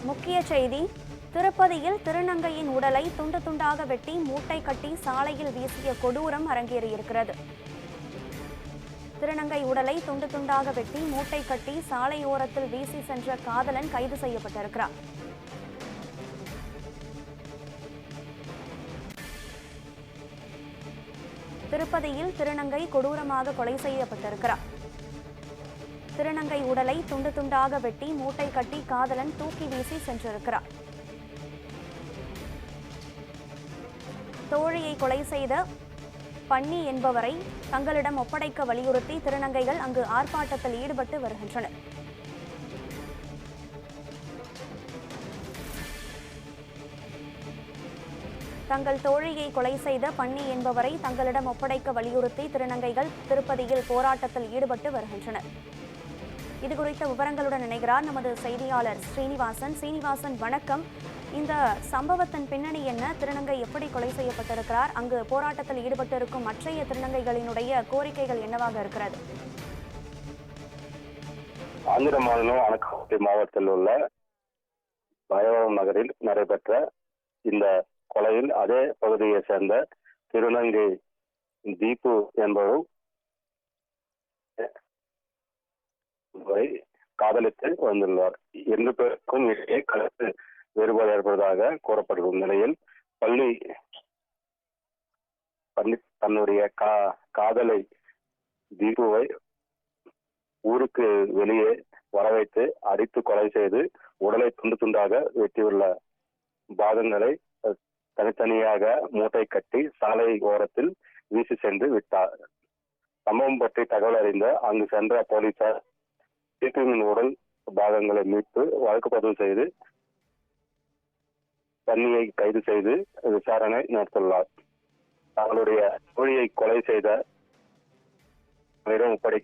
முக்கிய செய்தி. திருப்பதியில் திருநங்கையின் உடலை துண்டு துண்டாக வெட்டி மூட்டை கட்டி சாலையில் வீசிய கொடூரம் அரங்கேறியிருக்கிறது. திருநங்கை உடலை துண்டு துண்டாக வெட்டி மூட்டை கட்டி சாலையோரத்தில் வீசி சென்ற காதலன் கைது செய்யப்பட்டிருக்கிறார். திருப்பதியில் திருநங்கை கொடூரமாக கொலை செய்யப்பட்டிருக்கிறார். திருநங்கை உடலை துண்டு துண்டாக வெட்டி மூட்டை கட்டி காதலன் தூக்கி வீசி சென்றிருக்கிறார். தோழியை கொலை செய்த பன்னி என்பவரை தங்களிடம் ஒப்படைக்க வலியுறுத்தி திருநங்கைகள் அங்கு ஆர்ப்பாட்டத்தில் ஈடுபட்டு வருகின்றனர். தங்கள் தோழியை கொலை செய்த பன்னி என்பவரை தங்களிடம் ஒப்படைக்க வலியுறுத்தி திருநங்கைகள் திருப்பதியில் போராட்டத்தில் ஈடுபட்டு வருகின்றனர். இதுகுறித்த விவரங்களுடன் இணைகிறார் நமது செய்தியாளர் ஸ்ரீனிவாசன். ஸ்ரீனிவாசன், வணக்கம். இந்த சம்பவத்தின் பின்னணி என்ன? திருநங்கை எப்படி கொலை செய்யப்பட்டிருக்கிறார்? அங்கு போராட்டத்தில் ஈடுபட்டிருக்கும் மற்றைய திருநங்கைகளினுடைய கோரிக்கைகள் என்னவாக இருக்கிறது? ஆந்திர மாநிலம் அனகாபுரி மாவட்டத்தில் உள்ள பயவரம் நகரில் நடைபெற்ற இந்த கொலையில் அதே பகுதியை சேர்ந்த திருநங்கை தீபு என்பவர் காதலித்து வந்துள்ளார். 2 பேருக்கும் இடையே கருத்து வேறுபாடு ஏற்படுவதாக கூறப்படும் நிலையில் பள்ளி தன்னுடைய காதலை தீபுவை ஊருக்கு வெளியே வரவைத்து அடித்து கொலை செய்து உடலை துண்டு துண்டாக வெட்டியுள்ள பாகங்களை தனித்தனியாக மூட்டை கட்டி சாலை ஓரத்தில் வீசி சென்று விட்டார். சம்பவம் பற்றி தகவல் அறிந்த அங்கு சென்ற போலீசார் தீபுவின் உடல் பாகங்களை மீட்பு வழக்கு பதிவு செய்து பன்னியை கைது செய்து விசாரணை நடத்தியுள்ளார். தங்களுடைய தோழியை கொலை செய்த ஒப்படை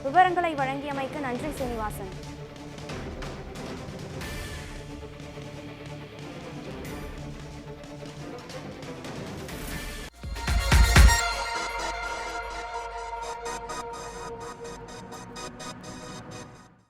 விவரங்களை வழங்கியமைக்கு நன்றி சீனிவாசன்.